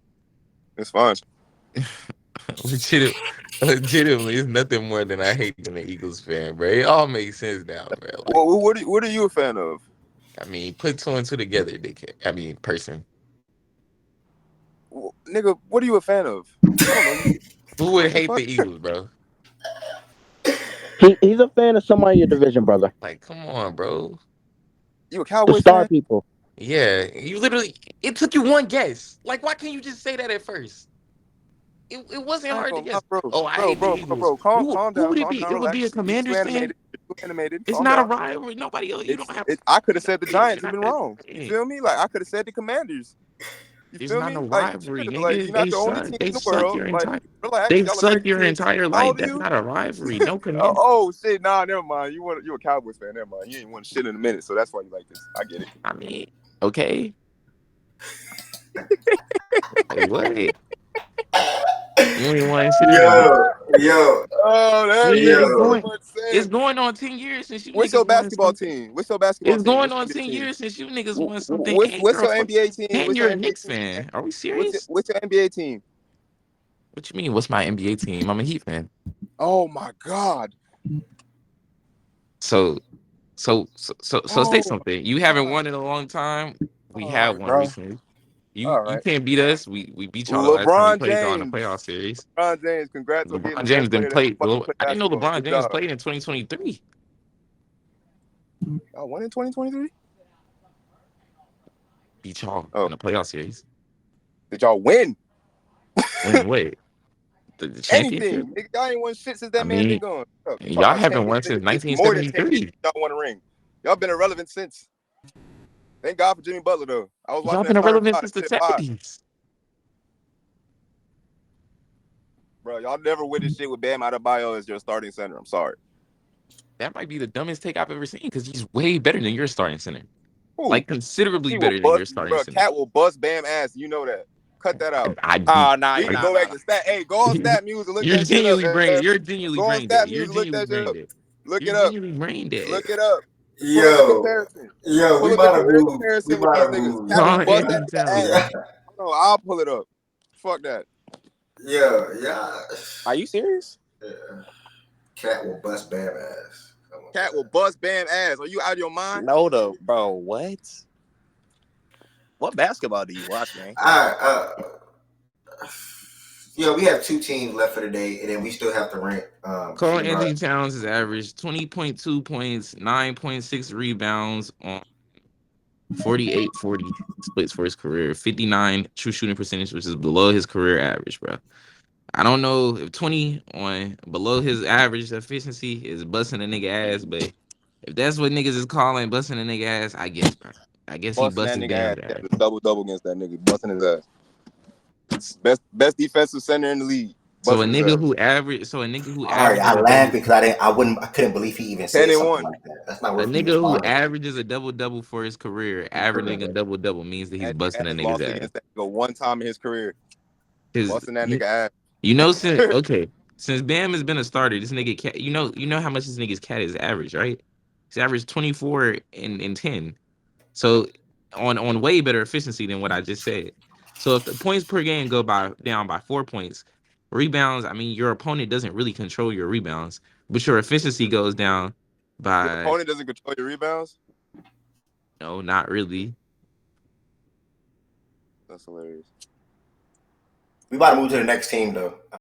It's fine. Legitimately, it's nothing more than I hate than an Eagles fan, bro. It all makes sense now, bro. Like, well, what are you a fan of? I mean, put 2 and 2 together, dickhead. I mean, person. Well, nigga, what are you a fan of? I don't know. Who would hate the Eagles, bro? He's a fan of somebody in your division, brother. Like, come on, bro. You a The Cowboys star fan? people. Yeah, you literally. It took you one guess. Like, why can't you just say that at first? It wasn't hard to guess. Lie, Oh, I hate the Eagles. Calm Who down. would it Calm be? down. It would be a Relax. Commanders fan. Animated. It's Calm not down. a rivalry. Nobody else. You don't have. I could have said the Giants. You're You've not been that wrong. thing. You feel me? Like I could have said the Commanders. You It's feel not me? a Like, rivalry, chill. Like, nigga. you're not They the only suck. team They in the suck world. your Like, entire. relax. They've Y'all sucked American your teams. entire How life. old are That's you? not a rivalry. No Commanders. Oh shit! Nah, never mind. You a Cowboys fan? Never mind. You ain't won shit in a minute, so that's why you like this. I get it. I mean, okay. Like what? You ain't want shit in a minute. Yo. Oh, that Yeah, makes so Yo. much it's sense. going on 10 years since you What's your niggas won basketball something. team? What's your basketball It's team? going What's on your 10 NBA team? years since you niggas won something. What's your NBA team? And What's you're your a NBA Knicks team? fan. Are we serious? What's your NBA team? What you mean? What's my NBA team? I'm a Heat fan. Oh my God. So So say something. You haven't won in a long time. We All have right, one bro. recently. All You right. can't beat us. We beat y'all the last time we LeBron played y'all in the James. playoff series. LeBron James, congrats on getting LeBron the James best didn't player to ever play. fucking play I didn't know basketball. LeBron Good James job. played in 2023. Y'all won in 2023? Beat y'all Oh, in the playoff series. did y'all win? When wait, the championship? Anything? Nigga, y'all ain't won shit since I that man been mean, gone. Oh, you talking y'all about haven't won championship? since It's more than 10 years 1973. y'all won a ring. Y'all been irrelevant since. Thank God for Jimmy Butler, though. I was Y'all watching that been starting irrelevant five. since That the shit fire. 70s. Bro, y'all never win this shit with Bam Adebayo as your starting center. I'm sorry. That might be the dumbest take I've ever seen because he's way better than your starting center. Who? Like considerably He will better than bust, your starting bro. center. Cat will bust Bam ass. You know that. Cut that out. Oh, nah, We can nah, go nah, back nah. to stat. Hey, go on Stat Muse and look You're that shit up. genuinely brain. You're genuinely Go on brain dead. Stat You're Muse and look genuinely that shit brain up. dead. Look You're it up. genuinely brain dead. Look it up. Pull up the Yo, comparison. we Pull up the about to career move. We comparison with about these to niggas. move. Cat will Call bust Anthony that nigga Towns, ass. bro. Yeah, No, I'll pull it up. Fuck that. yeah. Are you serious? Cat will bust Bam ass. Come on, Cat man. will bust Bam ass. Are you out of your mind? No, though, bro. What? What basketball do you watch, man? All right. Yeah, we have 2 teams left for the day, and then we still have to rank Call shooting Anthony guard. Towns has averaged 20.2 points, 9.6 rebounds on 48-40 splits for his career, 59 true shooting percentage, which is below his career average, bro. I don't know if 20 on below his average efficiency is busting a nigga ass, but if that's what niggas is calling busting a nigga ass, I guess, bro. I guess he Busting that busted nigga ass. Bam's He ass. had a double against that nigga. Busting his ass. Best defensive center in the league. So a Busting his nigga ass. who average, so a nigga who All right, I averages a laughed double, because I couldn't believe he even 10 said and something 1. like that. That's not a worth me nigga who responding to. averages a double for his career, averaging a double means that he's That busting nigga a has nigga's lost ass. against that nigga one time in his career. Cause Busting that nigga ass. you know, since Bam has been a starter, this nigga cat, you know how much this nigga's cat is average, right? He's averaged 24 and 10. So on way better efficiency than what I just said. So if the points per game go down by 4 points, rebounds, I mean your opponent doesn't really control your rebounds, but your efficiency goes down Your by opponent doesn't control your rebounds? no, not really. That's hilarious. We about to move to the next team though.